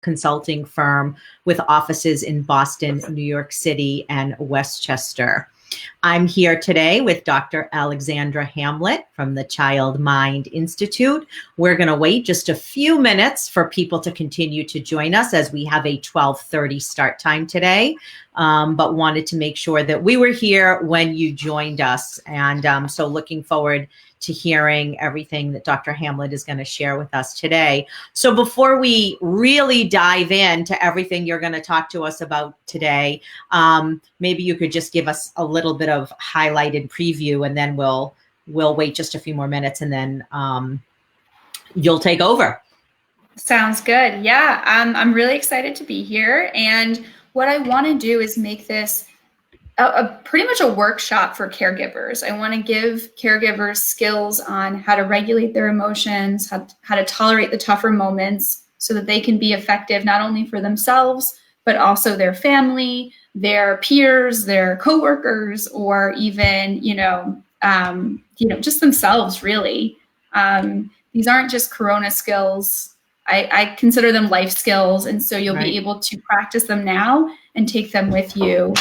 consulting firm with offices in Boston, New York City, and Westchester. I'm here today with Dr. Alexandra Hamlet from the Child Mind Institute. We're going to wait just a few minutes for people to continue to join us as we have a 12:30 start time today, but wanted to make sure that we were here when you joined us. And so looking forward to hearing everything that Dr. Hamlet is going to share with us today. So before we really dive into everything you're going to talk to us about today, maybe you could just give us a little bit of highlighted preview, and then we'll wait just a few more minutes, and then you'll take over. Sounds good. Yeah, I'm really excited to be here. And what I want to do is make this pretty much a workshop for caregivers. I want to give caregivers skills on how to regulate their emotions, how to tolerate the tougher moments so that they can be effective not only for themselves, but also their family, their peers, their coworkers, or even, just themselves, really. These aren't just Corona skills. I consider them life skills. And so you'll be able to practice them now and take them with you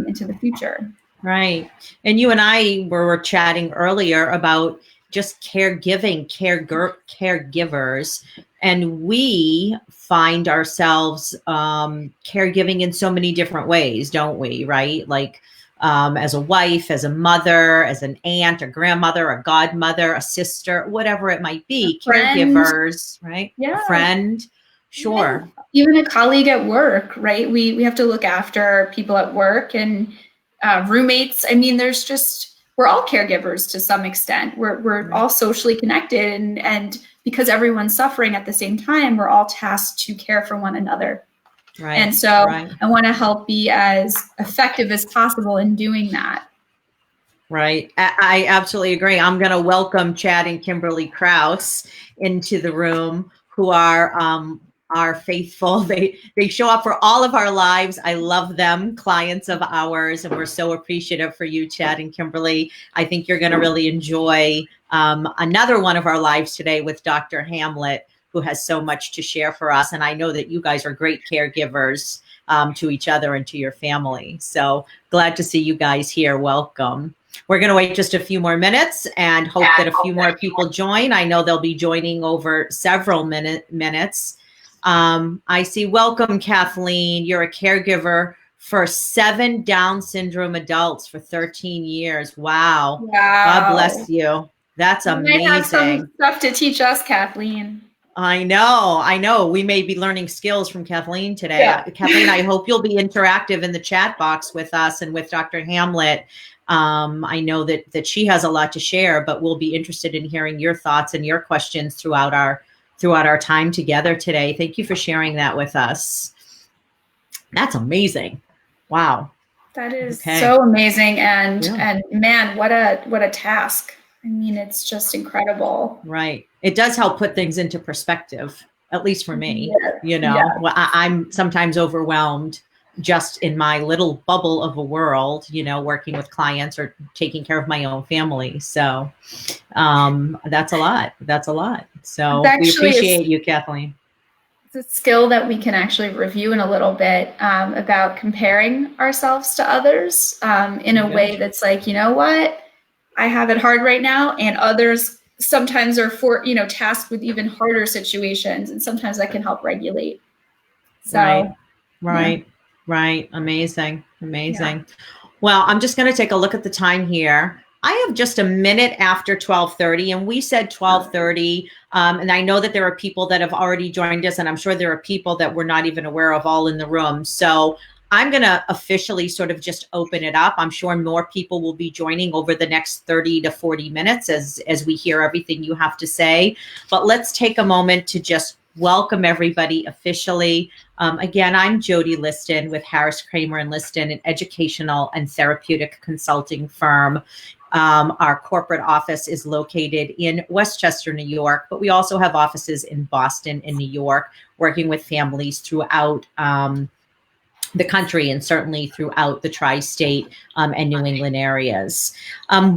into the future. Right. And you and I were chatting earlier about just caregivers. And we find ourselves caregiving in so many different ways, don't we? Right? Like as a wife, as a mother, as an aunt, a grandmother, a godmother, a sister, whatever it might be, caregivers, right? Yeah. A friend. Sure. Yeah. Even a colleague at work, right? We have to look after people at work and roommates. I mean, we're all caregivers to some extent. We're all socially connected, and because everyone's suffering at the same time, we're all tasked to care for one another. Right. And so I want to help be as effective as possible in doing that. Right. I absolutely agree. I'm going to welcome Chad and Kimberly Kraus into the room, who are faithful. They show up for all of our lives. I love them, clients of ours, and we're so appreciative for you, Chad and Kimberly. I think you're going to really enjoy another one of our lives today with Dr. Hamlet, who has so much to share for us. And I know that you guys are great caregivers to each other and to your family. So glad to see you guys here. Welcome. We're going to wait just a few more minutes and hope that a few more people join. I know they'll be joining over several minutes. I see. Welcome, Kathleen. You're a caregiver for 7 Down syndrome adults for 13 years. Wow. God bless you. That's amazing. You might have some stuff to teach us, Kathleen. I know. We may be learning skills from Kathleen today. Yeah. Kathleen, I hope you'll be interactive in the chat box with us and with Dr. Hamlet. I know that she has a lot to share, but we'll be interested in hearing your thoughts and your questions throughout our time together today. Thank you for sharing that with us. That's amazing. Wow. That is so amazing. And man, what a task. I mean, it's just incredible. Right. It does help put things into perspective, at least for me. Well, I'm sometimes overwhelmed just in my little bubble of a world, working with clients or taking care of my own family. So that's a lot. So we appreciate you, Kathleen. It's a skill that we can actually review in a little bit about comparing ourselves to others in a way that's like, you know what? I have it hard right now, and others sometimes are tasked with even harder situations, and sometimes that can help regulate. So, right. Amazing. Yeah. Well, I'm just going to take a look at the time here. I have just a minute after 12:30, and we said 12:30. And I know that there are people that have already joined us, and I'm sure there are people that we're not even aware of all in the room. So I'm going to officially sort of just open it up. I'm sure more people will be joining over the next 30 to 40 minutes as we hear everything you have to say. But let's take a moment to just welcome everybody officially. Again, I'm Jodi Liston with HarrisKramer&Liston, an educational and therapeutic consulting firm. Our corporate office is located in Westchester, New York, but we also have offices in Boston and New York, working with families throughout the country and certainly throughout the tri-state and New England areas.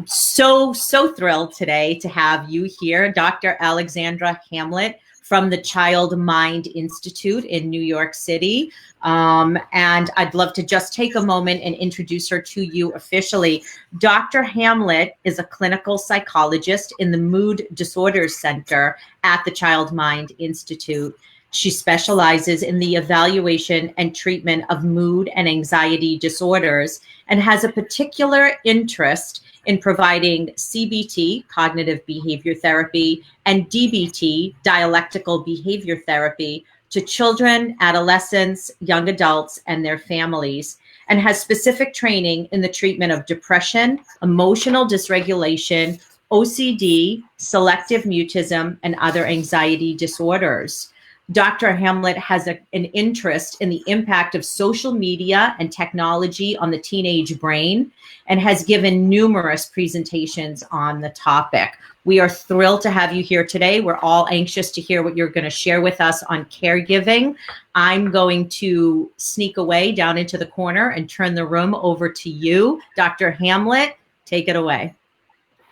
So thrilled today to have you here, Dr. Alexandra Hamlet from the Child Mind Institute in New York City. And I'd love to just take a moment and introduce her to you officially. Dr. Hamlet is a clinical psychologist in the Mood Disorders Center at the Child Mind Institute. She specializes in the evaluation and treatment of mood and anxiety disorders and has a particular interest in providing CBT, cognitive behavior therapy, and DBT, dialectical behavior therapy, to children, adolescents, young adults, and their families, and has specific training in the treatment of depression, emotional dysregulation, OCD, selective mutism, and other anxiety disorders. Dr. Hamlet has an interest in the impact of social media and technology on the teenage brain and has given numerous presentations on the topic. We are thrilled to have you here today. We're all anxious to hear what you're going to share with us on caregiving. I'm going to sneak away down into the corner and turn the room over to you. Dr. Hamlet, take it away.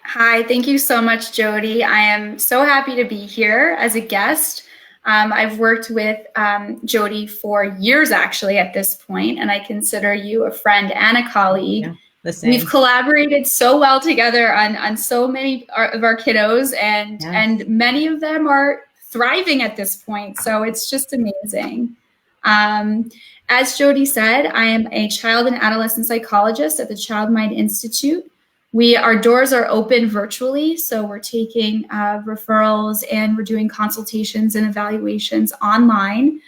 Hi, thank you so much, Jodi. I am so happy to be here as a guest. I've worked with Jodi for years, actually, at this point, and I consider you a friend and a colleague. Yeah. We've collaborated so well together on so many of our kiddos, and Yes. and many of them are thriving at this point. So it's just amazing. As Jodi said, I am a child and adolescent psychologist at the Child Mind Institute. Our doors are open virtually, so we're taking referrals and we're doing consultations and evaluations online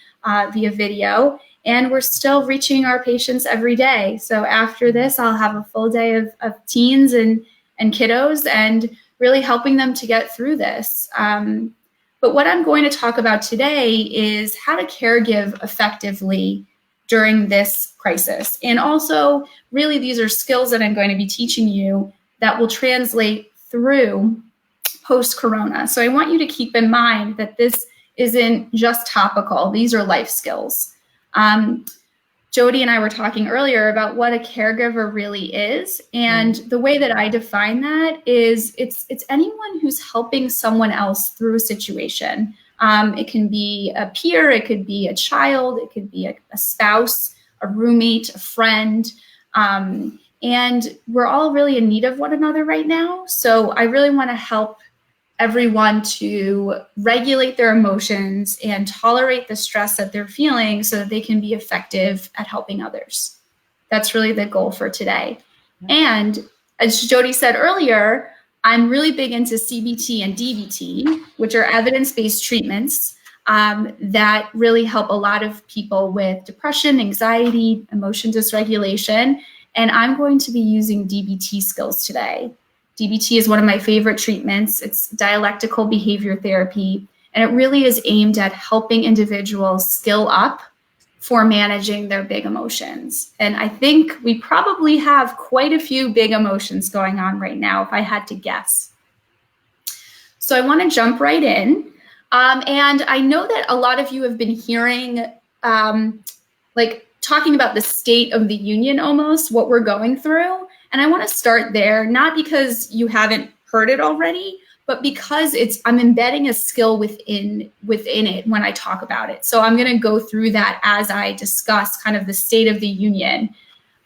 via video. And we're still reaching our patients every day. So after this, I'll have a full day of teens and kiddos and really helping them to get through this. But what I'm going to talk about today is how to caregive effectively during this crisis. And also, really, these are skills that I'm going to be teaching you that will translate through post-corona. So I want you to keep in mind that this isn't just topical. These are life skills. Jodi and I were talking earlier about what a caregiver really is. And the way that I define that is it's anyone who's helping someone else through a situation. It can be a peer, it could be a child, it could be a spouse, a roommate, a friend. And we're all really in need of one another right now. So I really want to help everyone to regulate their emotions and tolerate the stress that they're feeling so that they can be effective at helping others. That's really the goal for today. And as Jodi said earlier, I'm really big into CBT and DBT, which are evidence-based treatments that really help a lot of people with depression, anxiety, emotion dysregulation. And I'm going to be using DBT skills today. DBT is one of my favorite treatments. It's dialectical behavior therapy, and it really is aimed at helping individuals skill up for managing their big emotions. And I think we probably have quite a few big emotions going on right now, if I had to guess. So I want to jump right in. And I know that a lot of you have been hearing, talking about the state of the union almost, what we're going through. And I want to start there, not because you haven't heard it already, but because I'm embedding a skill within it when I talk about it. So I'm going to go through that as I discuss kind of the state of the union.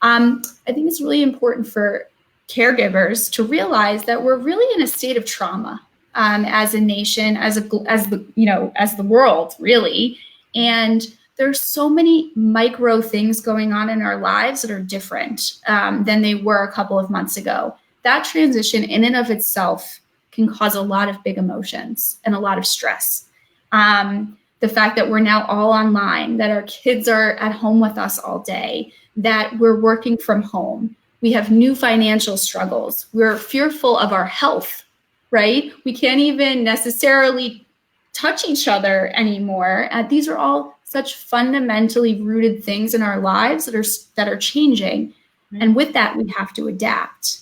I think it's really important for caregivers to realize that we're really in a state of trauma as a nation, as the world, really. And there's so many micro things going on in our lives that are different than they were a couple of months ago. That transition in and of itself can cause a lot of big emotions and a lot of stress. The fact that we're now all online, that our kids are at home with us all day, that we're working from home. We have new financial struggles. We're fearful of our health, right? We can't even necessarily touch each other anymore. These are all such fundamentally rooted things in our lives that are changing. And with that, we have to adapt.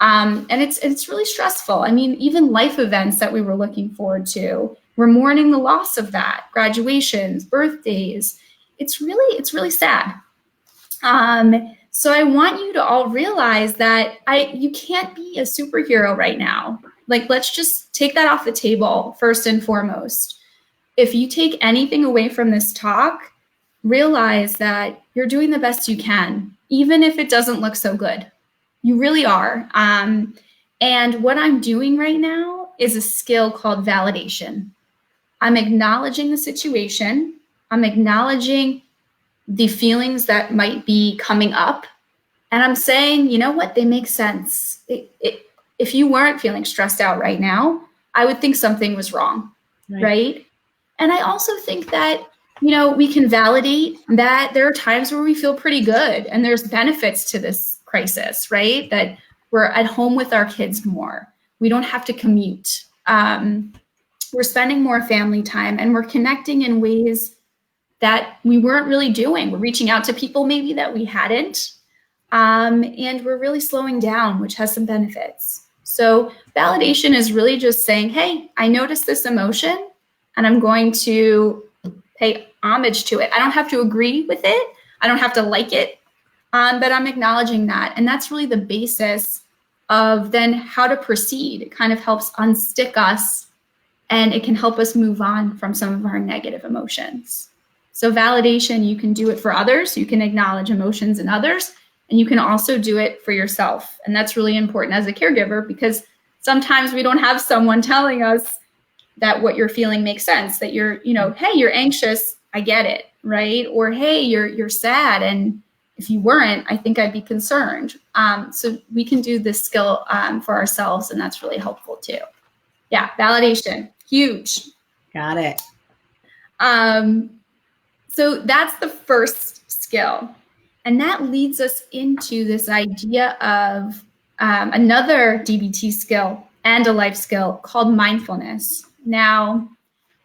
And it's really stressful. I mean, even life events that we were looking forward to, we're mourning the loss of that. Graduations, birthdays. It's really sad. So I want you to all realize that you can't be a superhero right now. Let's just take that off the table first and foremost. if you take anything away from this talk, realize that you're doing the best you can, even if it doesn't look so good. You really are. And what I'm doing right now is a skill called validation. I'm acknowledging the situation. I'm acknowledging the feelings that might be coming up. And I'm saying, you know what, they make sense. If you weren't feeling stressed out right now, I would think something was wrong, right? And I also think that, we can validate that there are times where we feel pretty good and there's benefits to this crisis, right? That we're at home with our kids more. We don't have to commute. We're spending more family time and we're connecting in ways that we weren't really doing. We're reaching out to people maybe that we hadn't. And we're really slowing down, which has some benefits. So validation is really just saying, hey, I noticed this emotion and I'm going to pay homage to it. I don't have to agree with it. I don't have to like it, but I'm acknowledging that. And that's really the basis of then how to proceed. It kind of helps unstick us and it can help us move on from some of our negative emotions. So validation, you can do it for others. You can acknowledge emotions in others, and you can also do it for yourself. And that's really important as a caregiver, because sometimes we don't have someone telling us that what you're feeling makes sense, that you're, hey, you're anxious, I get it, right? Or, hey, you're sad, and if you weren't, I think I'd be concerned. So we can do this skill for ourselves, and that's really helpful too. Yeah, validation, huge. Got it. So that's the first skill. And that leads us into this idea of another DBT skill and a life skill called mindfulness. Now,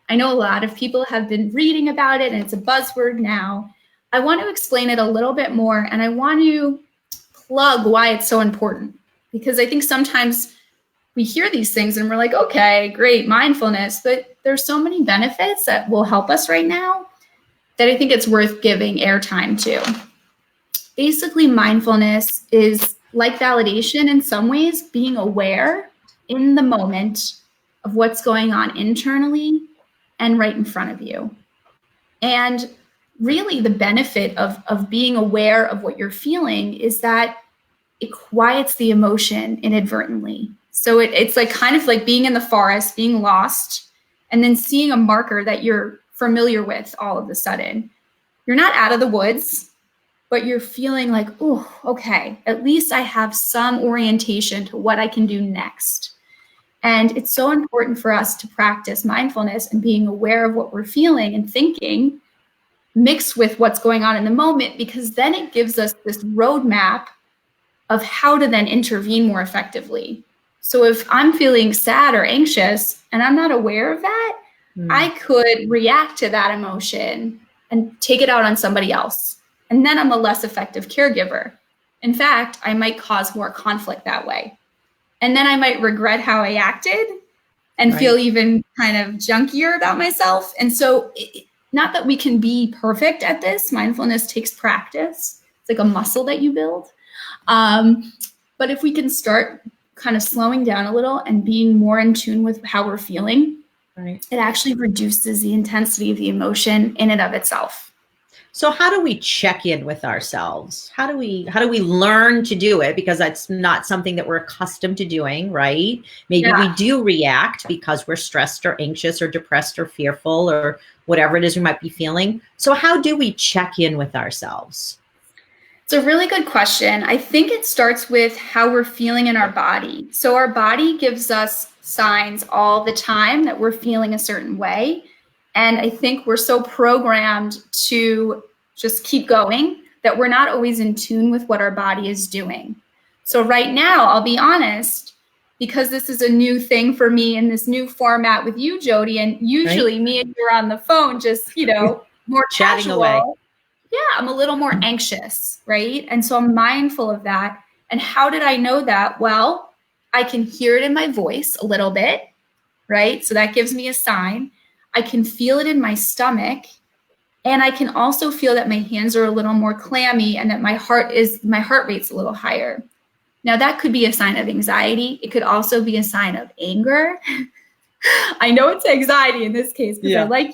I know a lot of people have been reading about it and it's a buzzword now. I want to explain it a little bit more, and I want to plug why it's so important, because I think sometimes we hear these things and we're like, okay, great, mindfulness, but there's so many benefits that will help us right now that I think it's worth giving airtime to. Basically, mindfulness is like validation in some ways, being aware in the moment of what's going on internally and right in front of you. And really the benefit of being aware of what you're feeling is that it quiets the emotion inadvertently. So it's like kind of like being in the forest, being lost, and then seeing a marker that you're familiar with all of a sudden. You're not out of the woods, but you're feeling like, oh, okay, at least I have some orientation to what I can do next. And it's so important for us to practice mindfulness and being aware of what we're feeling and thinking mixed with what's going on in the moment, because then it gives us this roadmap of how to then intervene more effectively. So if I'm feeling sad or anxious and I'm not aware of that, I could react to that emotion and take it out on somebody else. And then I'm a less effective caregiver. In fact, I might cause more conflict that way. And then I might regret how I acted and feel even kind of junkier about myself. And so not that we can be perfect at this. Mindfulness takes practice. It's like a muscle that you build. But if we can start kind of slowing down a little and being more in tune with how we're feeling, it actually reduces the intensity of the emotion in and of itself. So how do we check in with ourselves? How do we learn to do it? Because that's not something that we're accustomed to doing, right? Maybe we do react because we're stressed or anxious or depressed or fearful or whatever it is we might be feeling. So how do we check in with ourselves? It's a really good question. I think it starts with how we're feeling in our body. So our body gives us signs all the time that we're feeling a certain way. And I think we're so programmed to just keep going that we're not always in tune with what our body is doing. So right now, I'll be honest, because this is a new thing for me in this new format with you, Jodi, and usually me and you're on the phone, just, more chatting casual. away. Yeah, I'm a little more anxious, right? And so I'm mindful of that. And how did I know that? Well, I can hear it in my voice a little bit, right? So that gives me a sign. I can feel it in my stomach. And I can also feel that my hands are a little more clammy and that my heart rate's a little higher. Now that could be a sign of anxiety. It could also be a sign of anger. I know it's anxiety in this case because I like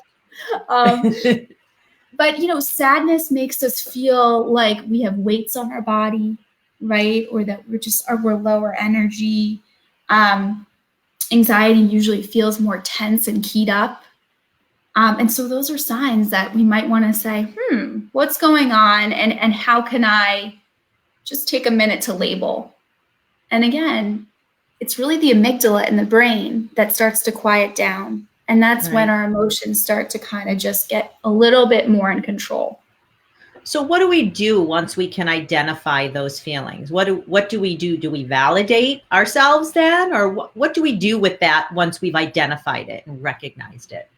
but sadness makes us feel like we have weights on our body, right? Or that we're lower energy. Anxiety usually feels more tense and keyed up. And so those are signs that we might want to say, what's going on? And how can I just take a minute to label? And again, it's really the amygdala in the brain that starts to quiet down. And that's when our emotions start to kind of just get a little bit more in control. So what do we do once we can identify those feelings? What do we do? Do we validate ourselves then? Or what do we do with that once we've identified it and recognized it?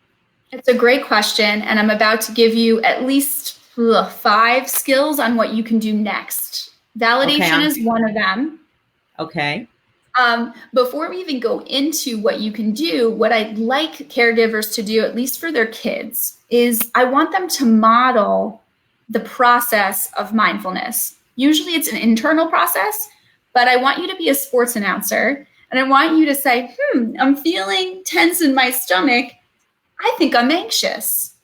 It's a great question. And I'm about to give you at least 5 skills on what you can do next. Validation is one of them. Okay. Before we even go into what you can do, what I'd like caregivers to do, at least for their kids, is I want them to model the process of mindfulness. Usually it's an internal process, but I want you to be a sports announcer and I want you to say, I'm feeling tense in my stomach. I think I'm anxious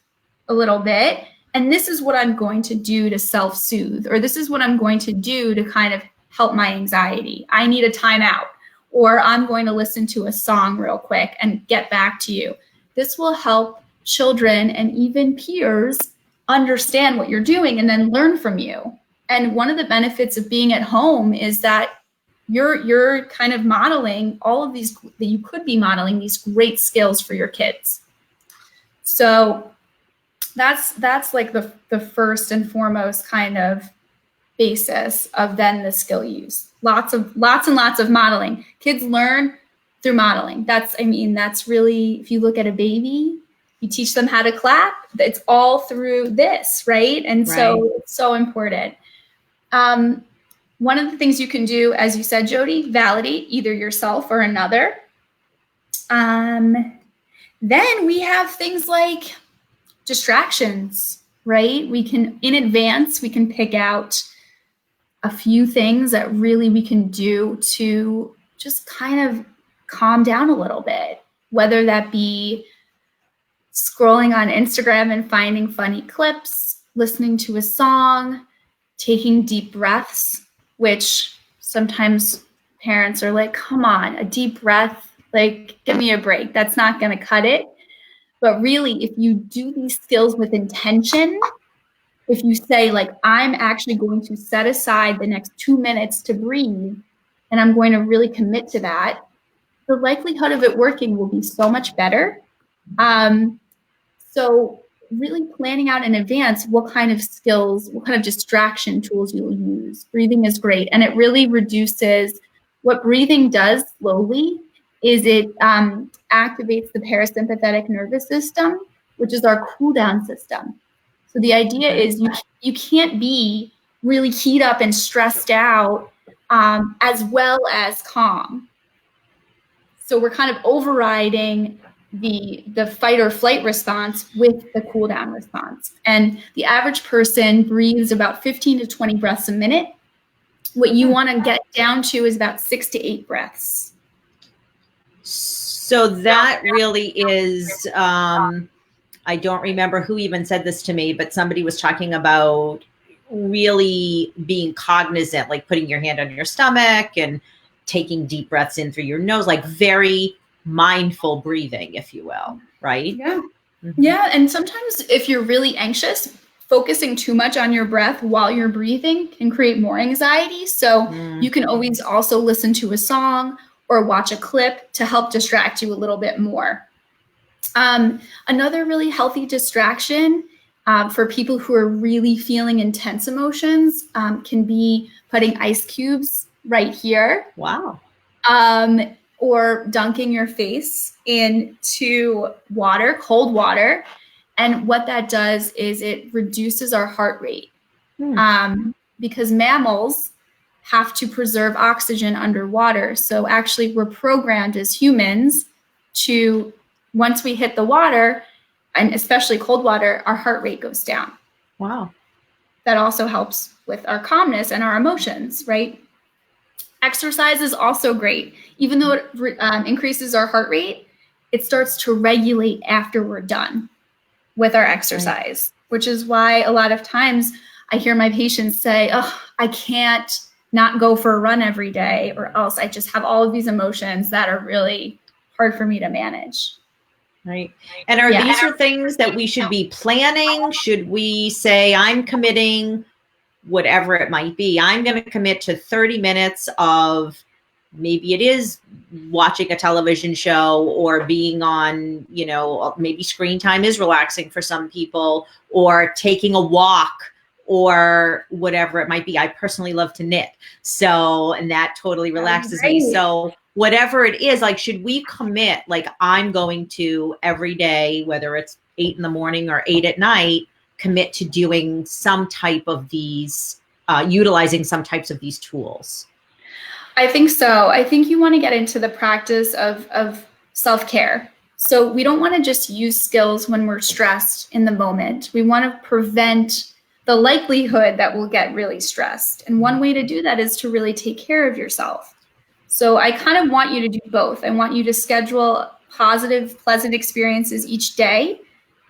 a little bit. And this is what I'm going to do to self-soothe, or this is what I'm going to do to kind of help my anxiety. I need a timeout, or I'm going to listen to a song real quick and get back to you. This will help children and even peers understand what you're doing and then learn from you. And one of the benefits of being at home is that you're kind of modeling all of these, that you could be modeling these great skills for your kids. So that's like the first and foremost kind of basis of then the skill use. Lots and lots of modeling. Kids learn through modeling. That's really, if you look at a baby, you teach them how to clap. It's all through this, right? And so it's so important. One of the things you can do, as you said, Jodi, validate either yourself or another. Then we have things like distractions, right? We can, in advance, we can pick out a few things that really we can do to just kind of calm down a little bit, whether that be scrolling on Instagram and finding funny clips, listening to a song, taking deep breaths, which sometimes parents are like, come on, a deep breath, like, give me a break. That's not going to cut it. But really, if you do these skills with intention, if you say, like, I'm actually going to set aside the next 2 minutes to breathe, and I'm going to really commit to that, the likelihood of it working will be so much better. So really planning out in advance what kind of skills, what kind of distraction tools you'll use. Breathing is great. And it really reduces, what breathing does slowly is it activates the parasympathetic nervous system, which is our cool down system. So the idea is you can't be really keyed up and stressed out as well as calm. So we're kind of overriding the fight or flight response with the cool down response. And the average person breathes about 15 to 20 breaths a minute. What you want to get down to is about 6 to 8 breaths. So that really is, I don't remember who even said this to me, but somebody was talking about really being cognizant, like putting your hand on your stomach and taking deep breaths in through your nose, like very mindful breathing, if you will, right? Yeah. Mm-hmm. Yeah. And sometimes if you're really anxious, focusing too much on your breath while you're breathing can create more anxiety. So you can always also listen to a song or watch a clip to help distract you a little bit more. Another really healthy distraction for people who are really feeling intense emotions can be putting ice cubes right here. Wow. Or dunking your face into water, cold water. And what that does is it reduces our heart rate because mammals have to preserve oxygen underwater. So actually we're programmed as humans to, once we hit the water, and especially cold water, our heart rate goes down. Wow. That also helps with our calmness and our emotions, right? Exercise is also great. Even though it increases our heart rate, it starts to regulate after we're done with our exercise, which is why a lot of times I hear my patients say, oh, I can't not go for a run every day, or else I just have all of these emotions that are really hard for me to manage. Right. And are these are things that we should be planning? Should we say, I'm committing, whatever it might be, I'm going to commit to 30 minutes of, maybe it is watching a television show or being on, you know, maybe screen time is relaxing for some people, or taking a walk, or whatever it might be. I personally love to knit. So, and that totally relaxes me. So whatever it is, like, should we commit, like, I'm going to every day, whether it's 8 in the morning or 8 at night, commit to doing some type of these, utilizing some types of these tools? I think so. I think you want to get into the practice of self-care. So we don't want to just use skills when we're stressed in the moment. We want to prevent the likelihood that we'll get really stressed. And one way to do that is to really take care of yourself. So I kind of want you to do both. I want you to schedule positive, pleasant experiences each day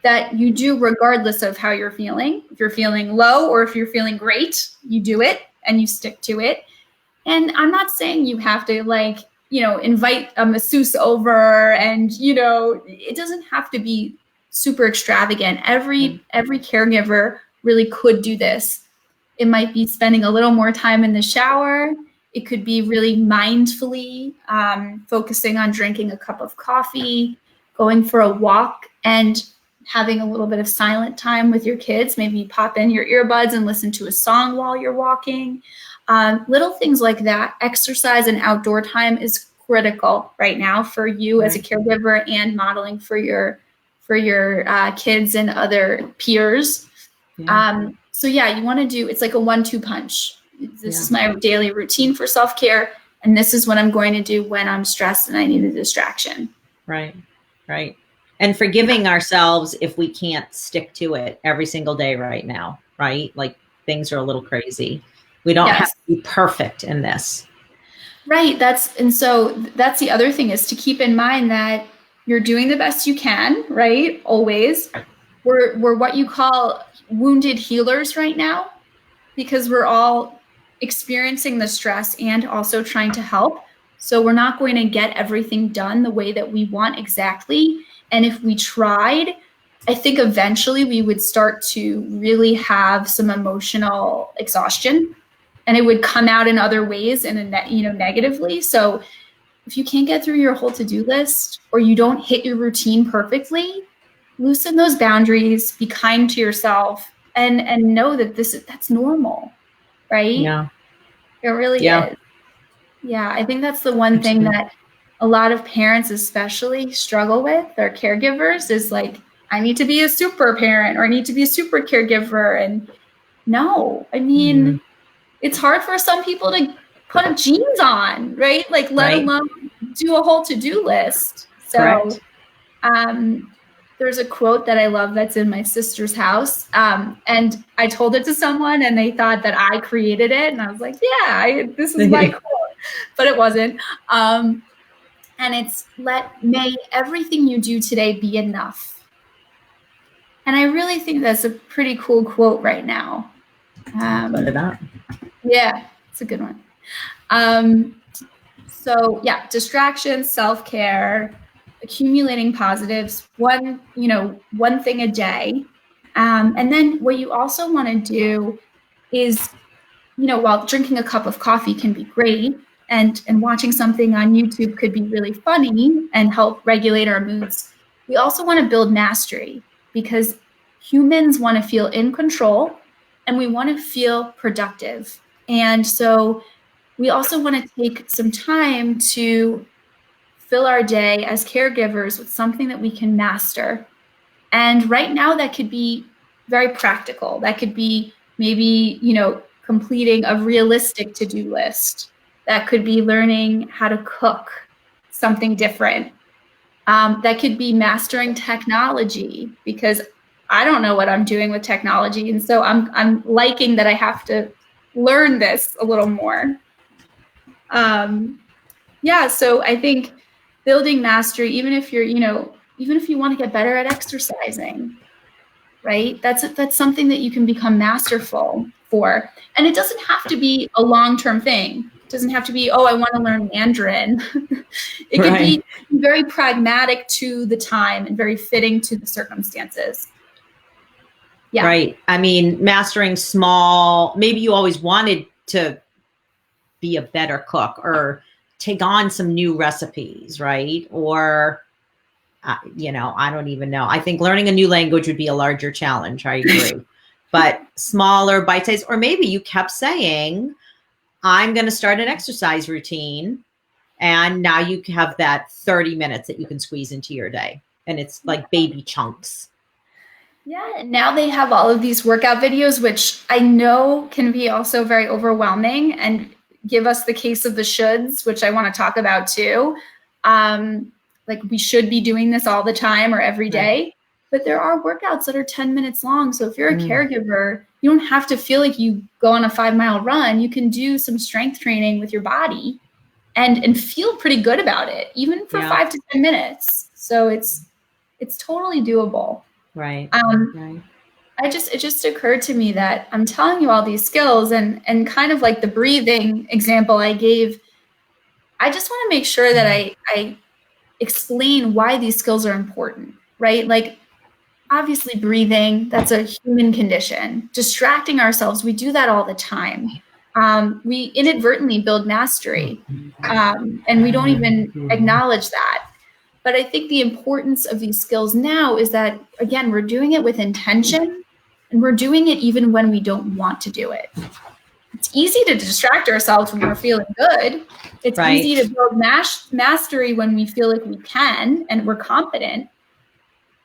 that you do regardless of how you're feeling. If you're feeling low or if you're feeling great, you do it and you stick to it. And I'm not saying you have to, like, you know, invite a masseuse over, and, you know, it doesn't have to be super extravagant. Every caregiver really could do this. It might be spending a little more time in the shower. It could be really mindfully focusing on drinking a cup of coffee, going for a walk, and having a little bit of silent time with your kids. Maybe you pop in your earbuds and listen to a song while you're walking. Little things like that. Exercise and outdoor time is critical right now for you as a caregiver, and modeling for your kids and other peers. So yeah, you want to do, it's like a 1-2 punch. This is my daily routine for self-care, and this is what I'm going to do when I'm stressed and I need a distraction. Right. And forgiving ourselves if we can't stick to it every single day right now, right? Like, things are a little crazy. We don't have to be perfect in this. Right. So that's the other thing, is to keep in mind that you're doing the best you can, right? Always. We're what you call wounded healers right now, because we're all experiencing the stress and also trying to help. So we're not going to get everything done the way that we want exactly. And if we tried, I think eventually we would start to really have some emotional exhaustion, and it would come out in other ways, and negatively. So if you can't get through your whole to-do list, or you don't hit your routine perfectly, loosen those boundaries, be kind to yourself, and know that that's normal, right? Yeah. It really is. Yeah, I think that's the one thing that a lot of parents especially struggle with, their caregivers, is like, I need to be a super parent, or I need to be a super caregiver. And no, I mean, it's hard for some people to put jeans on, right? Like, let alone do a whole to-do list. So there's a quote that I love that's in my sister's house. And I told it to someone, and they thought that I created it. And I was like, yeah, this is my quote. But it wasn't. And it's, may everything you do today be enough. And I really think that's a pretty cool quote right now. Put it up. Yeah, it's a good one. So yeah, distractions, self-care, accumulating positives, one thing a day. And then what you also want to do is, while drinking a cup of coffee can be great, and watching something on YouTube could be really funny and help regulate our moods, we also want to build mastery, because humans want to feel in control, and we want to feel productive. And so we also want to take some time to fill our day as caregivers with something that we can master. And right now that could be very practical. That could be maybe, completing a realistic to-do list. That could be learning how to cook something different. That could be mastering technology, because I don't know what I'm doing with technology. And so I'm liking that I have to learn this a little more. So I think building mastery, even if you're, even if you want to get better at exercising, right? That's something that you can become masterful for. And it doesn't have to be a long-term thing. It doesn't have to be, oh, I want to learn Mandarin. It could be very pragmatic to the time and very fitting to the circumstances. Yeah. Right. I mean, mastering small, maybe you always wanted to be a better cook or take on some new recipes, right? Or, I don't even know. I think learning a new language would be a larger challenge. I agree. But smaller bite size, or maybe you kept saying, I'm going to start an exercise routine. And now you have that 30 minutes that you can squeeze into your day. And it's like baby chunks. Yeah, and now they have all of these workout videos, which I know can be also very overwhelming and give us the case of the shoulds, which I want to talk about too. Like we should be doing this all the time or every day, but there are workouts that are 10 minutes long. So if you're a caregiver, you don't have to feel like you go on a 5-mile run. You can do some strength training with your body and feel pretty good about it, even for 5 to 10 minutes. So it's totally doable. Right. It just occurred to me that I'm telling you all these skills and kind of like the breathing example I gave, I just want to make sure that I explain why these skills are important, right? Like obviously breathing, that's a human condition. Distracting ourselves, we do that all the time. We inadvertently build mastery and we don't even acknowledge that. But I think the importance of these skills now is that, again, we're doing it with intention and we're doing it even when we don't want to do it. It's easy to distract ourselves when we're feeling good. It's easy to build mastery when we feel like we can and we're competent.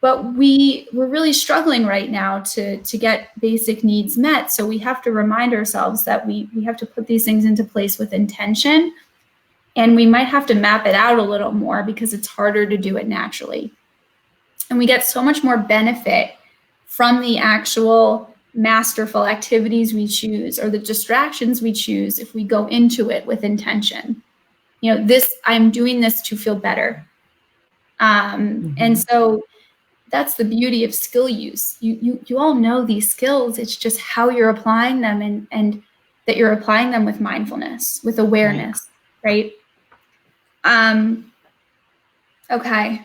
But we're really struggling right now to get basic needs met. So we have to remind ourselves that we have to put these things into place with intention. And we might have to map it out a little more because it's harder to do it naturally. And we get so much more benefit from the actual masterful activities we choose or the distractions we choose if we go into it with intention. I'm doing this to feel better. And so that's the beauty of skill use. You all know these skills. It's just how you're applying them and that you're applying them with mindfulness, with awareness, right? Okay.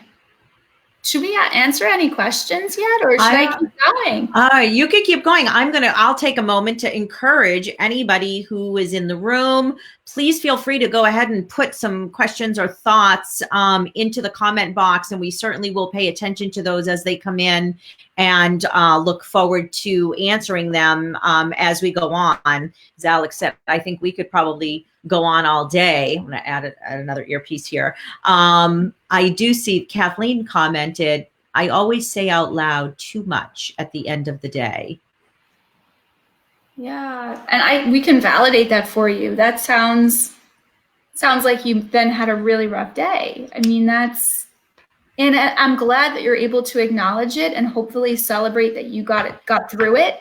Should we answer any questions yet, or should I keep going? You could keep going. I'll take a moment to encourage anybody who is in the room. Please feel free to go ahead and put some questions or thoughts into the comment box, and we certainly will pay attention to those as they come in and look forward to answering them as we go on. As Alex said, I think we could probably go on all day. I'm going to add another earpiece here. I do see Kathleen commented, I always say out loud too much at the end of the day. Yeah. And we can validate that for you. That sounds like you then had a really rough day. I mean, and I'm glad that you're able to acknowledge it and hopefully celebrate that you got through it.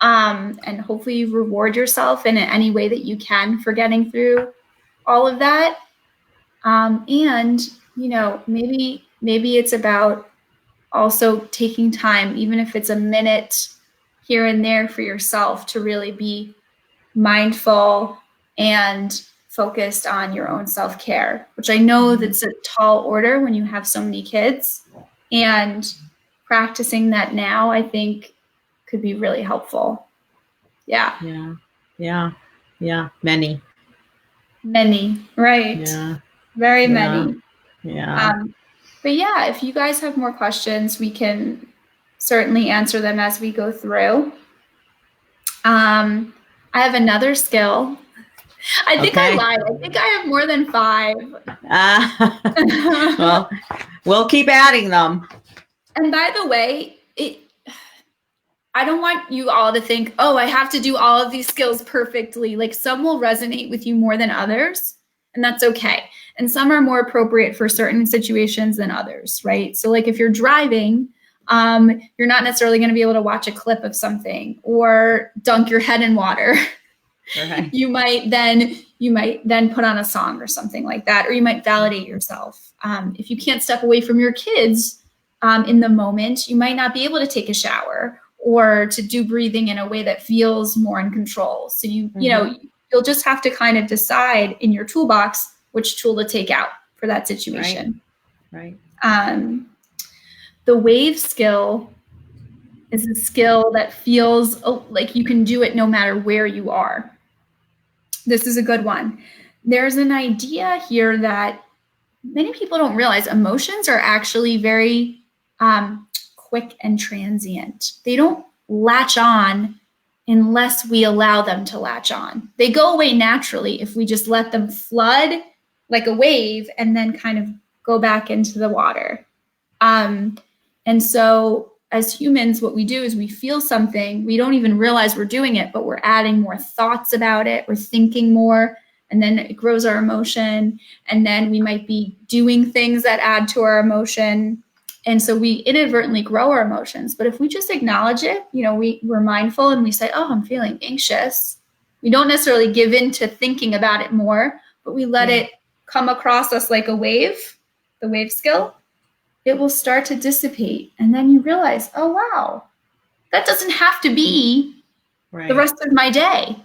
And hopefully you reward yourself in any way that you can for getting through all of that. And, maybe it's about also taking time, even if it's a minute here and there for yourself to really be mindful and focused on your own self-care, which I know that's a tall order when you have so many kids, and practicing that now, I think could be really helpful. Yeah. Many, right. Yeah. Very many. Yeah. But yeah, if you guys have more questions, we can certainly answer them as we go through. I have another skill. I think I lied. I think I have more than 5. Well, we'll keep adding them. And by the way, I don't want you all to think, oh, I have to do all of these skills perfectly. Like some will resonate with you more than others, and that's okay. And some are more appropriate for certain situations than others, right? So like if you're driving, you're not necessarily going to be able to watch a clip of something or dunk your head in water. Right. You might then put on a song or something like that, or you might validate yourself. If you can't step away from your kids in the moment, you might not be able to take a shower or to do breathing in a way that feels more in control. So you know, you'll just have to kind of decide in your toolbox which tool to take out for that situation. Right. The wave skill is a skill that feels like you can do it no matter where you are. This is a good one. There's an idea here that many people don't realize. Emotions are actually very quick and transient. They don't latch on unless we allow them to latch on. They go away naturally if we just let them flood like a wave and then kind of go back into the water. And so as humans, what we do is we feel something, we don't even realize we're doing it, but we're adding more thoughts about it, we're thinking more, and then it grows our emotion, and then we might be doing things that add to our emotion. And so we inadvertently grow our emotions. But if we just acknowledge it, you know, we're mindful and we say, oh, I'm feeling anxious. We don't necessarily give in to thinking about it more, but we let it come across us like a wave, the wave skill. It will start to dissipate. And then you realize, oh, wow, that doesn't have to be the rest of my day,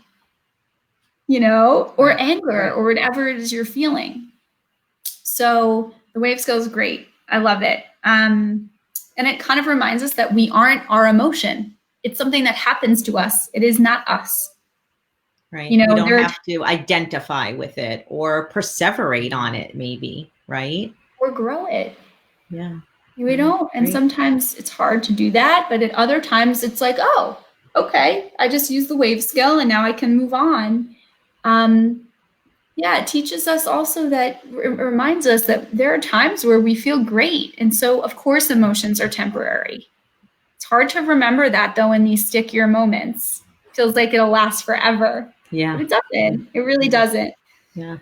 you know, or anger or whatever it is you're feeling. So the wave skill is great. I love it. And it kind of reminds us that we aren't our emotion. It's something that happens to us. It is not us. Right. You know, we don't have to identify with it or perseverate on it, maybe, right? Or grow it. Yeah. We don't. And sometimes it's hard to do that. But at other times it's like, oh, okay, I just used the wave skill and now I can move on. It teaches us also that, it reminds us that there are times where we feel great. And so, of course, emotions are temporary. It's hard to remember that, though, in these stickier moments. It feels like it'll last forever. Yeah. But it doesn't. It really doesn't. Yeah.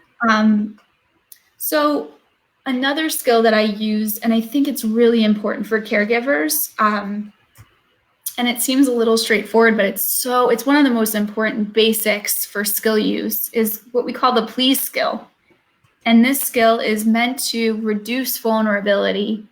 So another skill that I use, and I think it's really important for caregivers, and it seems a little straightforward, but it's one of the most important basics for skill use, is what we call the please skill. And this skill is meant to reduce vulnerability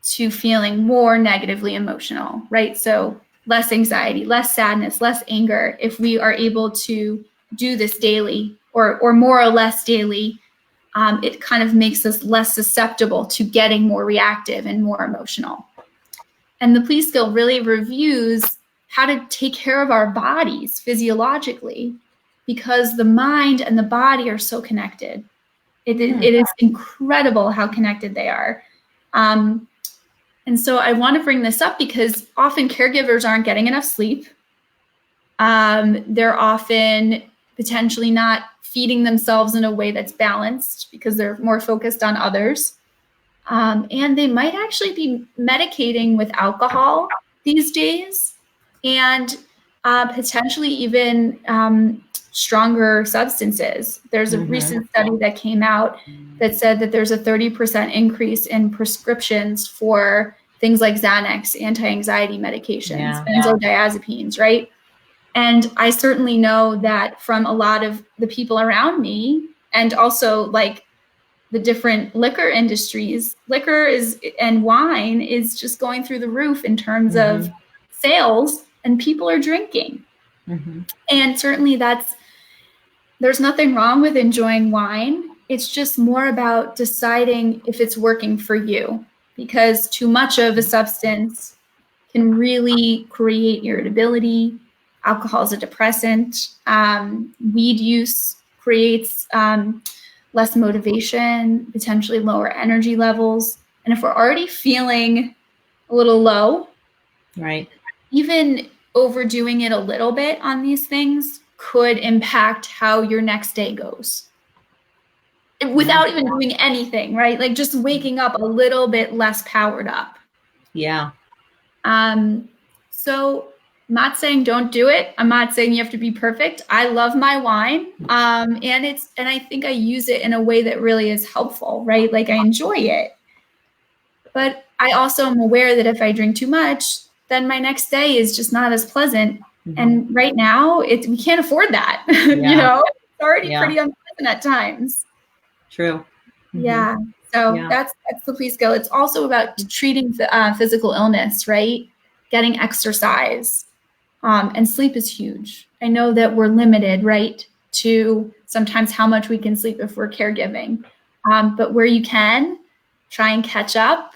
to feeling more negatively emotional, right? So less anxiety, less sadness, less anger. If we are able to do this daily or more or less daily, it kind of makes us less susceptible to getting more reactive and more emotional. And the please skill really reviews how to take care of our bodies physiologically, because the mind and the body are so connected. It is incredible how connected they are. And so I want to bring this up because often caregivers aren't getting enough sleep. They're often potentially not feeding themselves in a way that's balanced because they're more focused on others. And they might actually be medicating with alcohol these days, and potentially even stronger substances. There's a recent study that came out that said that there's a 30% increase in prescriptions for things like Xanax, anti-anxiety medications, benzodiazepines, right? And I certainly know that from a lot of the people around me, and also like the different liquor industries, and wine is just going through the roof in terms of sales, and people are drinking. And certainly there's nothing wrong with enjoying wine. It's just more about deciding if it's working for you, because too much of a substance can really create irritability. Alcohol is a depressant. Weed use creates less motivation, potentially lower energy levels. And if we're already feeling a little low, right, even overdoing it a little bit on these things could impact how your next day goes without even doing anything, right? Like just waking up a little bit less powered up. Yeah. So I'm not saying don't do it. I'm not saying you have to be perfect. I love my wine. And I think I use it in a way that really is helpful, right? Like I enjoy it. But I also am aware that if I drink too much, then my next day is just not as pleasant And right now, we can't afford that. You know, it's already pretty unpleasant at times. True. Yeah. So that's the Psy Skill. It's also about treating physical illness, right? Getting exercise. And sleep is huge. I know that we're limited, right, to sometimes how much we can sleep if we're caregiving. But where you can, try and catch up.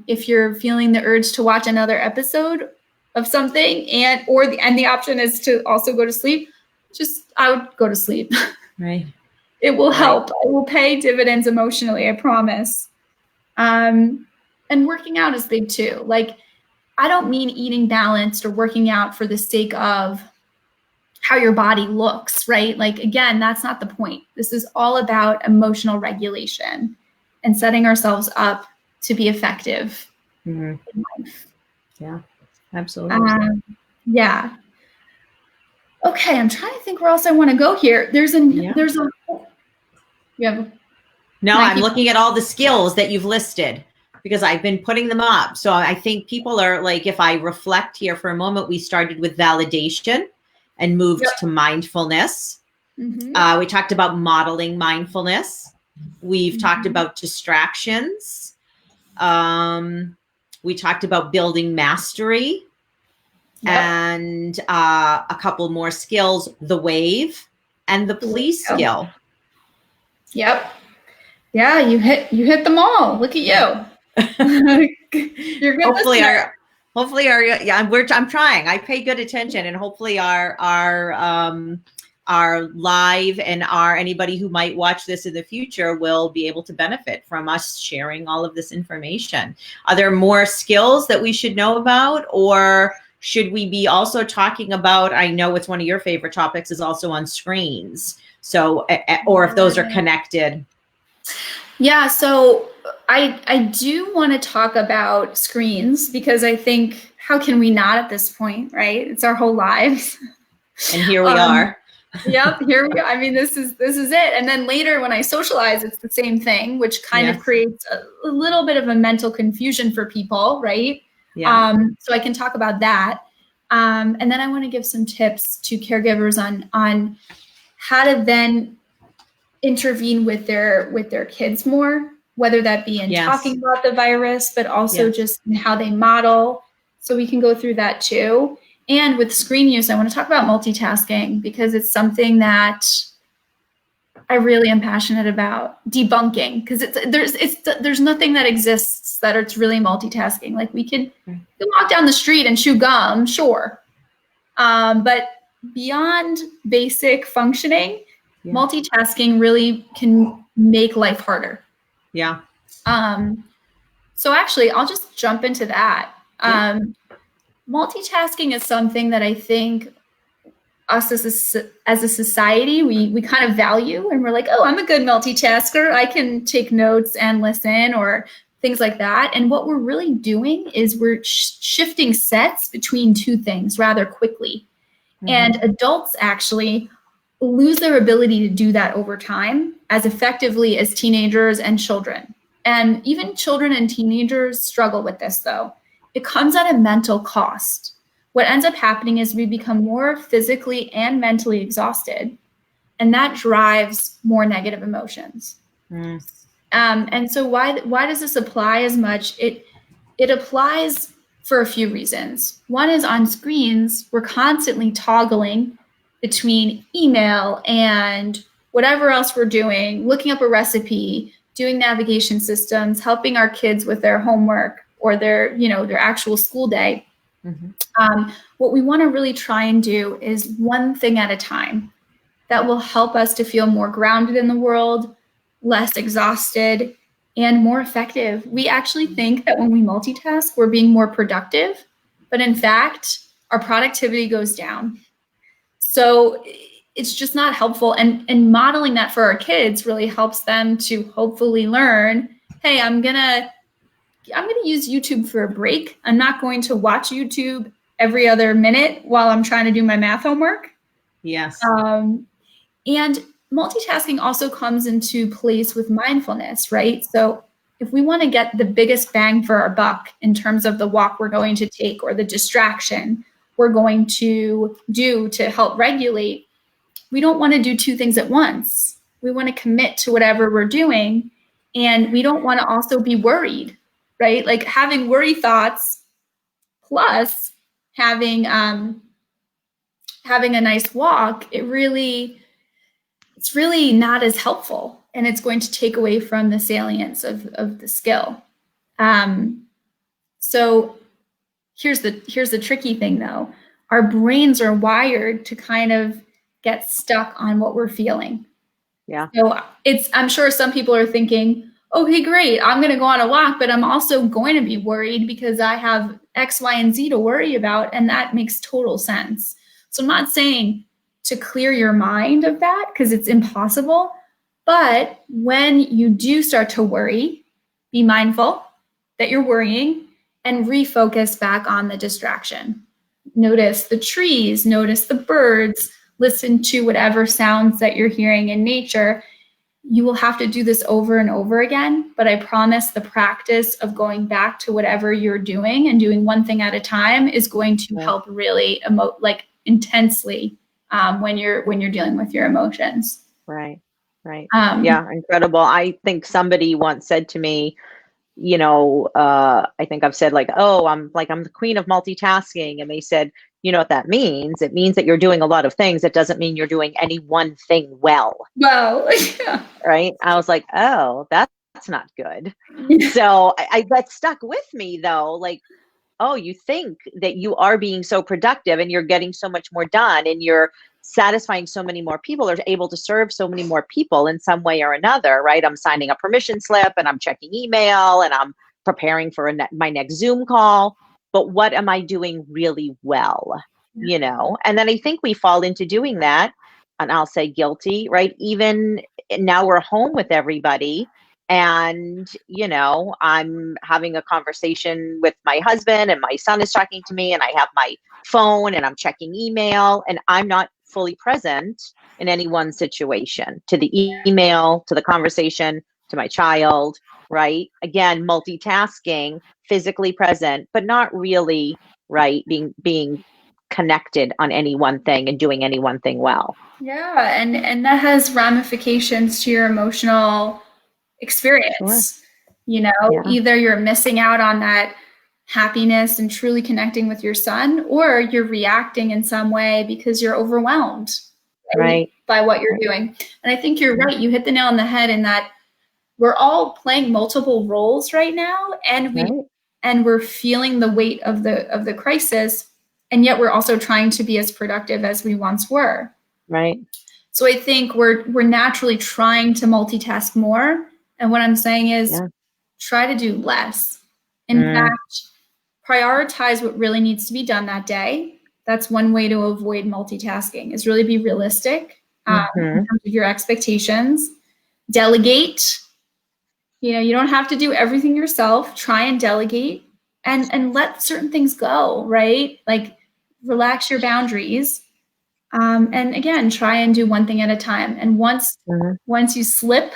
If you're feeling the urge to watch another episode of something, and the option is to also go to sleep, I would go to sleep. Right. It will help. It will pay dividends emotionally, I promise. And working out is big too. Like, I don't mean eating balanced or working out for the sake of how your body looks, right? Like, again, that's not the point. This is all about emotional regulation and setting ourselves up to be effective in life. Yeah, absolutely. Yeah. Okay, I'm trying to think where else I want to go here. I'm looking at all the skills that you've listed because I've been putting them up. So I think people are like, if I reflect here for a moment, we started with validation and moved to mindfulness. We talked about modeling mindfulness. We've talked about distractions. We talked about building mastery and a couple more skills, the wave and the police skill. Yep. Yeah, you hit them all. Look at you. You're good. Hopefully I'm trying. I pay good attention, and hopefully our live and anybody who might watch this in the future will be able to benefit from us sharing all of this information. Are there more skills that we should know about, or should we be also talking about, I know it's one of your favorite topics is also on screens. So, or if those are connected. Yeah, so I do want to talk about screens because I think, how can we not at this point, right? It's our whole lives. And here we are. Yep, here we go. I mean, this is it. And then later when I socialize, it's the same thing, which kind of creates a little bit of a mental confusion for people, right? Yeah. So I can talk about that. And then I want to give some tips to caregivers on how to then intervene with their kids more, whether that be in talking about the virus, but also just in how they model. So we can go through that too. And with screen use, I want to talk about multitasking because it's something that I really am passionate about debunking, because there's nothing that exists that it's really multitasking. Like we can walk down the street and chew gum, sure. But beyond basic functioning, multitasking really can make life harder. Yeah. So actually, I'll just jump into that. Multitasking is something that I think us as a society, we kind of value, and we're like, oh, I'm a good multitasker. I can take notes and listen or things like that. And what we're really doing is we're shifting sets between two things rather quickly. And adults actually lose their ability to do that over time as effectively as teenagers and children. And even children and teenagers struggle with this, though. It comes at a mental cost. What ends up happening is we become more physically and mentally exhausted, and that drives more negative emotions. And so why does this apply as much? It applies for a few reasons. One is on screens, we're constantly toggling between email and whatever else we're doing, looking up a recipe, doing navigation systems, helping our kids with their homework or their actual school day. What we want to really try and do is one thing at a time that will help us to feel more grounded in the world, less exhausted, and more effective. We actually think that when we multitask, we're being more productive, but in fact, our productivity goes down. So it's just not helpful. And modeling that for our kids really helps them to hopefully learn, hey, I'm gonna use YouTube for a break. I'm not going to watch YouTube every other minute while I'm trying to do my math homework. Yes. And multitasking also comes into place with mindfulness, right? So if we want to get the biggest bang for our buck in terms of the walk we're going to take or the distraction, we're going to do to help regulate, we don't want to do two things at once. We want to commit to whatever we're doing, and we don't want to also be worried, right? Like having worry thoughts plus having having a nice walk, it's really not as helpful, and it's going to take away from the salience of the skill. So here's the tricky thing though. Our brains are wired to kind of get stuck on what we're feeling. Yeah. So I'm sure some people are thinking, okay, great, I'm going to go on a walk, but I'm also going to be worried because I have X, Y, and Z to worry about. And that makes total sense. So I'm not saying to clear your mind of that because it's impossible. But when you do start to worry, be mindful that you're worrying and refocus back on the distraction. Notice the trees, notice the birds, listen to whatever sounds that you're hearing in nature. You will have to do this over and over again, but I promise the practice of going back to whatever you're doing and doing one thing at a time is going to help really intensely when you're dealing with your emotions. Right. Yeah, incredible. I think somebody once said to me, I think I've said like, oh, I'm the queen of multitasking. And they said, you know what that means? It means that you're doing a lot of things. It doesn't mean you're doing any one thing well. Well, yeah. Right. I was like, oh, that's not good. So that stuck with me though. Like, oh, you think that you are being so productive and you're getting so much more done and you're satisfying so many more people or able to serve so many more people in some way or another, right? I'm signing a permission slip and I'm checking email and I'm preparing for my next Zoom call. But what am I doing really well? And then I think we fall into doing that, and I'll say guilty, right? Even now we're home with everybody. And, I'm having a conversation with my husband and my son is talking to me and I have my phone and I'm checking email and I'm not fully present in any one situation, to the email, to the conversation, to my child, right? Again, multitasking, physically present, but not really, right? Being connected on any one thing and doing any one thing well. Yeah. And that has ramifications to your emotional experience. Sure. Either you're missing out on that happiness and truly connecting with your son, or you're reacting in some way because you're overwhelmed by what you're doing. And I think you're right. You hit the nail on the head in that we're all playing multiple roles right now, and we're feeling the weight of the crisis, and yet we're also trying to be as productive as we once were. Right. So I think we're naturally trying to multitask more. And what I'm saying is try to do less. In fact, prioritize what really needs to be done that day. That's one way to avoid multitasking, is really be realistic in terms of your expectations. Delegate. You don't have to do everything yourself. Try and delegate and let certain things go, right? Like relax your boundaries. And again, try and do one thing at a time. And once you slip,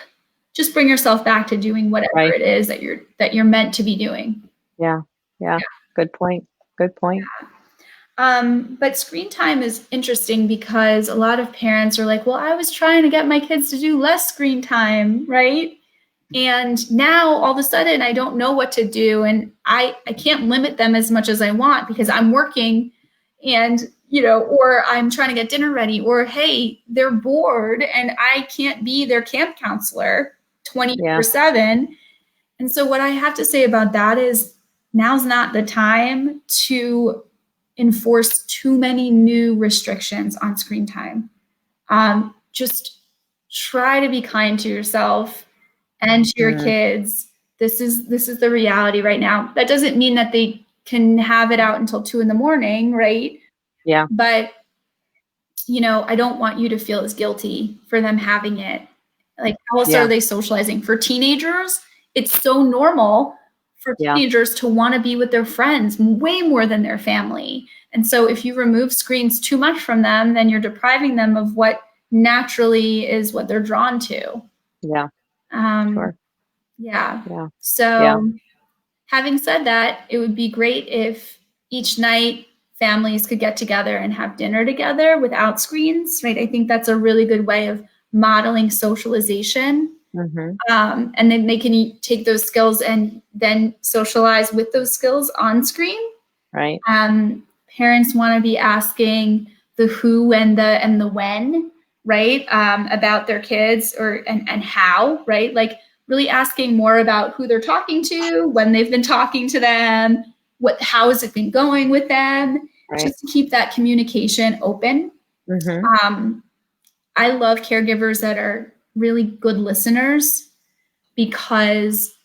just bring yourself back to doing whatever it is that you're meant to be doing. Yeah. Good point. But screen time is interesting because a lot of parents are like, well, I was trying to get my kids to do less screen time, right? And now all of a sudden I don't know what to do. And I can't limit them as much as I want because I'm working and, or I'm trying to get dinner ready, or, hey, they're bored and I can't be their camp counselor 24/7. And so what I have to say about that is now's not the time to enforce too many new restrictions on screen time. Just try to be kind to yourself and to your kids. This is the reality right now. That doesn't mean that they can have it out until 2 a.m, right? Yeah. But, I don't want you to feel as guilty for them having it. Like, how else are they socializing? For teenagers, it's so normal for teenagers to want to be with their friends way more than their family. And so if you remove screens too much from them, then you're depriving them of what naturally is what they're drawn to. Yeah. Sure. Yeah. So having said that, it would be great if each night families could get together and have dinner together without screens, right? I think that's a really good way of modeling socialization. And then they can take those skills and then socialize with those skills on screen. Right. Parents want to be asking the who and the when, right? About their kids and how, right? Like really asking more about who they're talking to, when they've been talking to them, how has it been going with them, just to keep that communication open. I love caregivers that are really good listeners, because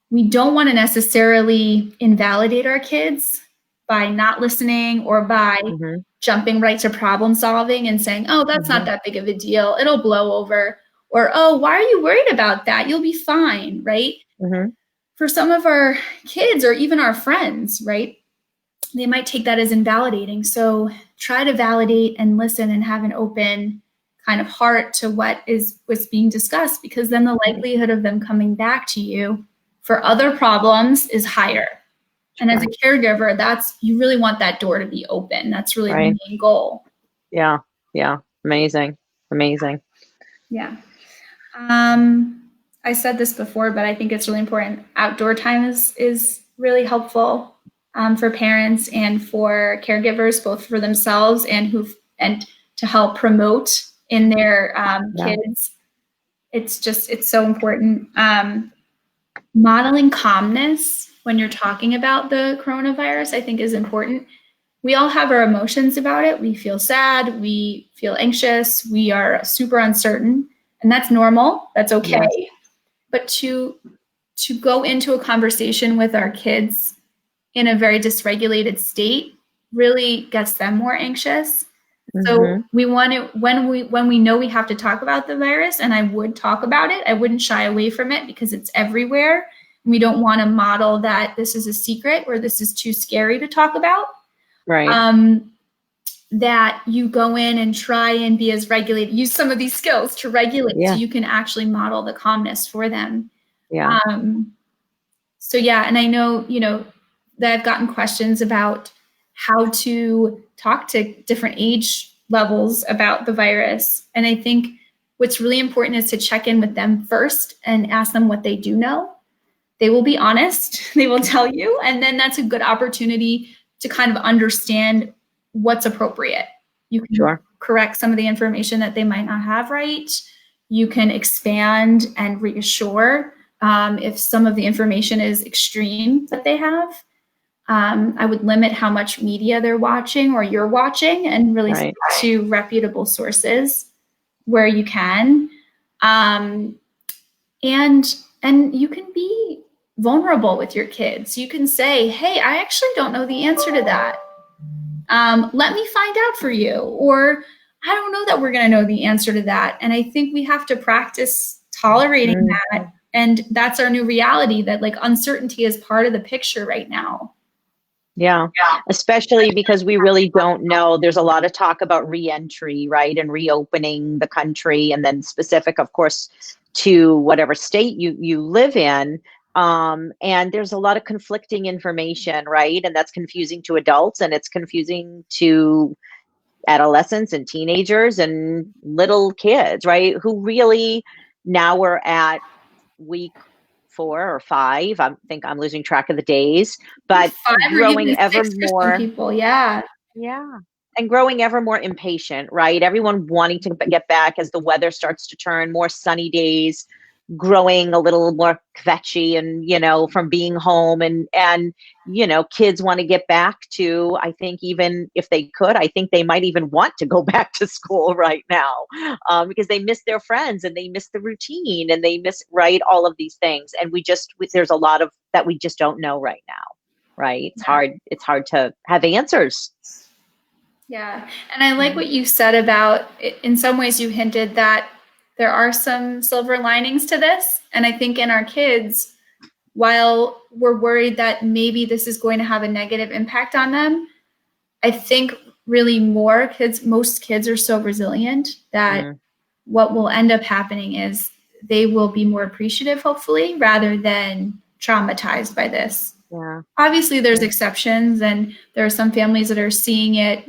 we don't want to necessarily invalidate our kids by not listening or by jumping right to problem solving and saying, oh, that's not that big of a deal, it'll blow over. Or, oh, why are you worried about that? You'll be fine, right? For some of our kids or even our friends, right, they might take that as invalidating. So try to validate and listen and have an open kind of heart to what's being discussed, because then the likelihood of them coming back to you for other problems is higher. And as a caregiver, you really want that door to be open. That's really the main goal. Yeah. Amazing. Yeah. I said this before, but I think it's really important. Outdoor time is really helpful for parents and for caregivers, both for themselves and to help promote in their kids. It's so important. Modeling calmness when you're talking about the coronavirus, I think, is important. We all have our emotions about it. We feel sad, we feel anxious, we are super uncertain, and that's normal. That's okay. Yes. But to go into a conversation with our kids in a very dysregulated state really gets them more anxious. So we want to, when we know we have to talk about the virus, and I would talk about it, I wouldn't shy away from it because it's everywhere. We don't want to model that this is a secret or this is too scary to talk about. Right. That you go in and try and be as regulated, use some of these skills to regulate so you can actually model the calmness for them. Yeah. And I know, that I've gotten questions about how to talk to different age levels about the virus. And I think what's really important is to check in with them first and ask them what they do know. They will be honest, they will tell you, and then that's a good opportunity to kind of understand what's appropriate. You can correct some of the information that they might not have right. You can expand and reassure if some of the information is extreme that they have. I would limit how much media they're watching or you're watching, and really stick to reputable sources where you can. And you can be vulnerable with your kids. You can say, hey, I actually don't know the answer to that. Let me find out for you. Or I don't know that we're going to know the answer to that. And I think we have to practice tolerating that. And that's our new reality, that like uncertainty is part of the picture right now. Yeah, especially because we really don't know. There's a lot of talk about reentry, right? And reopening the country, and then specific, of course, to whatever state you live in. And there's a lot of conflicting information, right? And that's confusing to adults, and it's confusing to adolescents and teenagers and little kids, right? Who really, now we're at week 4 or 5. I think I'm losing track of the days, but growing ever more people. And growing ever more impatient, right? Everyone wanting to get back as the weather starts to turn, more sunny days, growing a little more kvetchy, and from being home, and kids want to get back to, I think, even if they could, I think they might even want to go back to school right now, because they miss their friends, and they miss the routine, and they miss all of these things, and there's a lot of that we just don't know right now, right? It's hard to have answers. Yeah, and I like what you said about, in some ways you hinted that there are some silver linings to this. And I think in our kids, while we're worried that maybe this is going to have a negative impact on them, I think really most kids are so resilient that what will end up happening is they will be more appreciative, hopefully, rather than traumatized by this. Yeah. Obviously there's exceptions, and there are some families that are seeing it,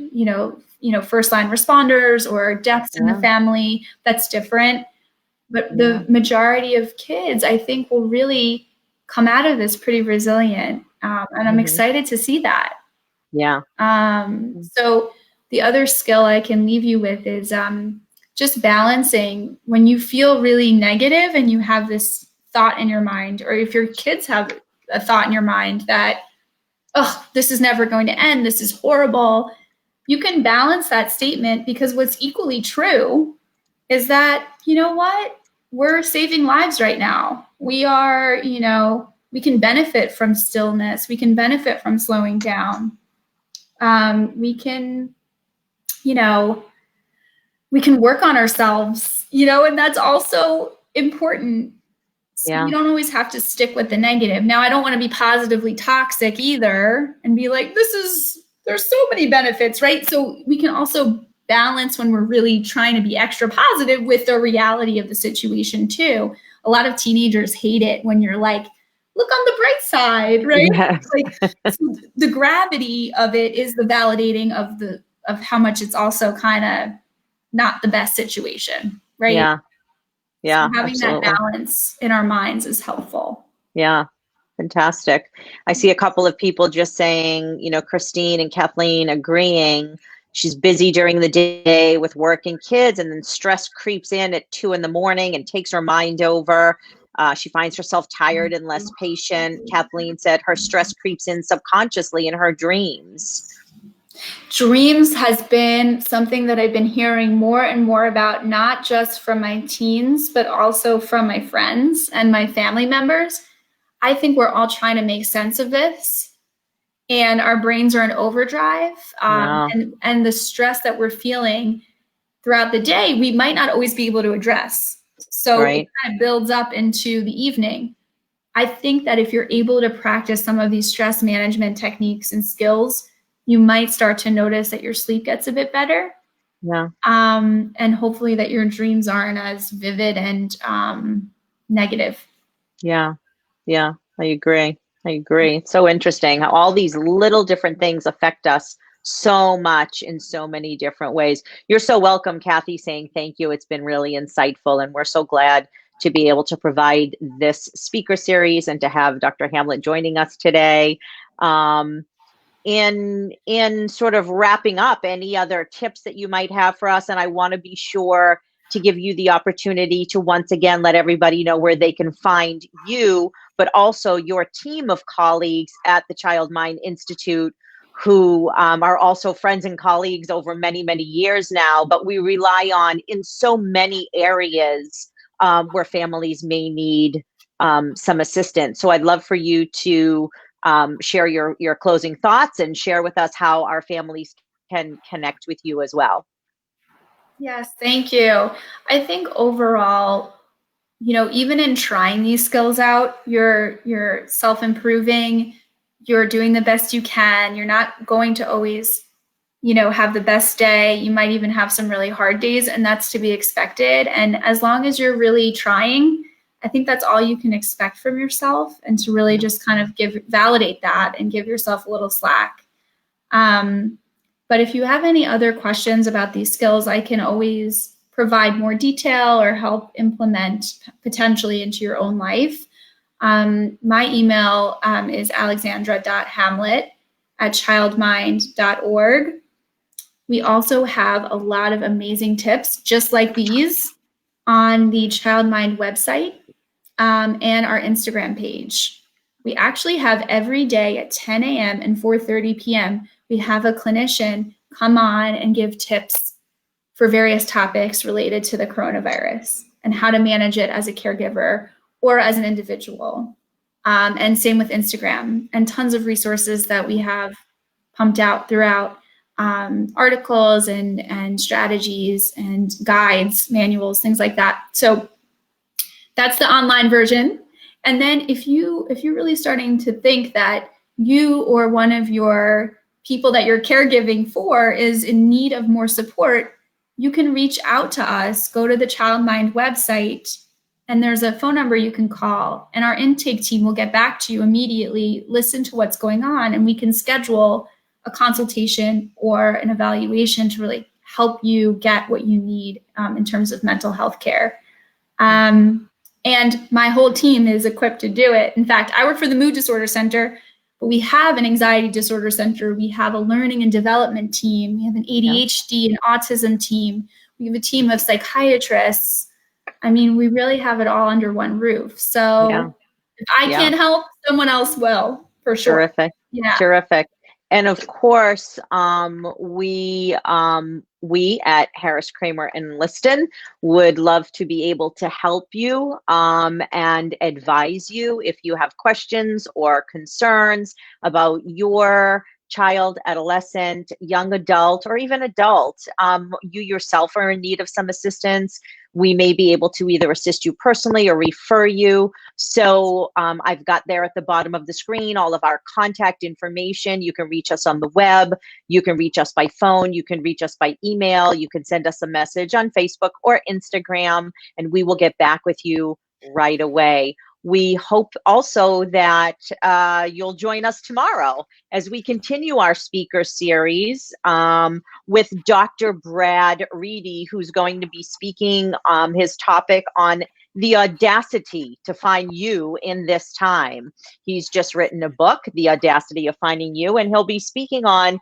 first line responders or deaths in the family. That's different. But the majority of kids, I think, will really come out of this pretty resilient. And I'm excited to see that. Yeah. So the other skill I can leave you with is just balancing when you feel really negative and you have this thought in your mind, or if your kids have a thought in your mind that, oh, this is never going to end, this is horrible. You can balance that statement, because what's equally true is that, you know what? We're saving lives right now. We are, we can benefit from stillness. We can benefit from slowing down. We can, we can work on ourselves, and that's also important. So you don't always have to stick with the negative. Now, I don't want to be positively toxic either and be like, there's so many benefits, right? So we can also balance when we're really trying to be extra positive with the reality of the situation too. A lot of teenagers hate it when you're like, look on the bright side, right? Yes. So the gravity of it is the validating of how much it's also kind of not the best situation, right? Yeah. Yeah. So having that balance in our minds is helpful. Yeah. Fantastic. I see a couple of people just saying, Christine and Kathleen agreeing. She's busy during the day with work and kids, and then stress creeps in at 2 a.m. and takes her mind over. She finds herself tired and less patient. Kathleen said her stress creeps in subconsciously in her dreams. Dreams has been something that I've been hearing more and more about, not just from my teens, but also from my friends and my family members. I think we're all trying to make sense of this, and our brains are in overdrive. And the stress that we're feeling throughout the day, we might not always be able to address. So it kind of builds up into the evening. I think that if you're able to practice some of these stress management techniques and skills, you might start to notice that your sleep gets a bit better. Yeah. And hopefully that your dreams aren't as vivid and negative. Yeah. Yeah. I agree. It's so interesting how all these little different things affect us so much in so many different ways. You're so welcome, Kathy, saying thank you. It's been really insightful, and we're so glad to be able to provide this speaker series and to have Dr. Hamlet joining us today. In sort of wrapping up, any other tips that you might have for us? And I want to be sure to give you the opportunity to once again let everybody know where they can find you, but also your team of colleagues at the Child Mind Institute, who are also friends and colleagues over many, many years now, but we rely on in so many areas where families may need some assistance. So I'd love for you to share your closing thoughts and share with us how our families can connect with you as well. Yes, thank you. I think overall, even in trying these skills out, you're self-improving, you're doing the best you can. You're not going to always, have the best day. You might even have some really hard days, and that's to be expected. And as long as you're really trying, I think that's all you can expect from yourself, and to really just kind of validate that and give yourself a little slack. But if you have any other questions about these skills, I can always provide more detail or help implement potentially into your own life. My email is alexandra.hamlet@childmind.org. We also have a lot of amazing tips just like these on the Child Mind website and our Instagram page. We actually have every day at 10 a.m. and 4:30 p.m. we have a clinician come on and give tips for various topics related to the coronavirus and how to manage it as a caregiver or as an individual. And same with Instagram, and tons of resources that we have pumped out throughout, articles and strategies and guides, manuals, things like that. So that's the online version. And then if you're really starting to think that you or one of your people that you're caregiving for is in need of more support, you can reach out to us, go to the Child Mind website, and there's a phone number you can call, and our intake team will get back to you immediately, listen to what's going on, and we can schedule a consultation or an evaluation to really help you get what you need in terms of mental health care. And my whole team is equipped to do it. In fact, I work for the Mood Disorder Center, but we have an Anxiety Disorder Center. We have a Learning and Development team. We have an ADHD and Autism team. We have a team of psychiatrists. I mean, we really have it all under one roof. So if I can't help, someone else will, for sure. Terrific. Yeah. Terrific. And of course, we at HarrisKramer&Liston would love to be able to help you and advise you if you have questions or concerns about your child, adolescent, young adult, or even adult. You yourself are in need of some assistance. We may be able to either assist you personally or refer you. So I've got there at the bottom of the screen all of our contact information. You can reach us on the web. You can reach us by phone. You can reach us by email. You can send us a message on Facebook or Instagram, and we will get back with you right away. We hope also that you'll join us tomorrow as we continue our speaker series with Dr. Brad Reedy, who's going to be speaking his topic on the audacity to find you in this time. He's just written a book, The Audacity of Finding You, and he'll be speaking on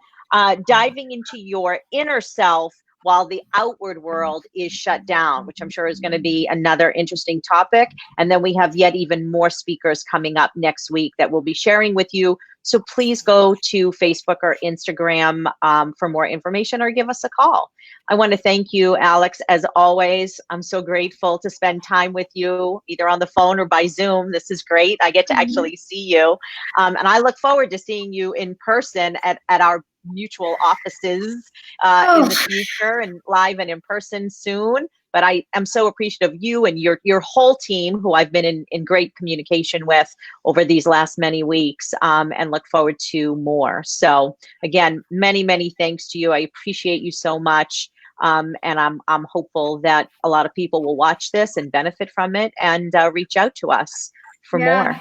diving into your inner self while the outward world is shut down, which I'm sure is going to be another interesting topic. And then we have yet even more speakers coming up next week that we'll be sharing with you. So please go to Facebook or Instagram for more information or give us a call. I want to thank you, Alex, as always. I'm so grateful to spend time with you, either on the phone or by Zoom. This is great. I get to actually see you. And I look forward to seeing you in person at our mutual offices in the future, and live and in person soon. But I am so appreciative of you and your whole team, who I've been in great communication with over these last many weeks, and look forward to more. So again, many, many thanks to you. I appreciate you so much. And I'm hopeful that a lot of people will watch this and benefit from it and reach out to us for more.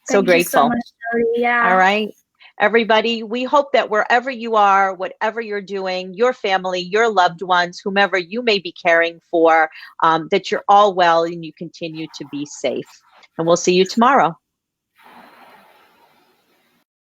So grateful. Thank you so much, Jodi. All right. Everybody, we hope that wherever you are, whatever you're doing, your family, your loved ones, whomever you may be caring for, that you're all well and you continue to be safe. And we'll see you tomorrow.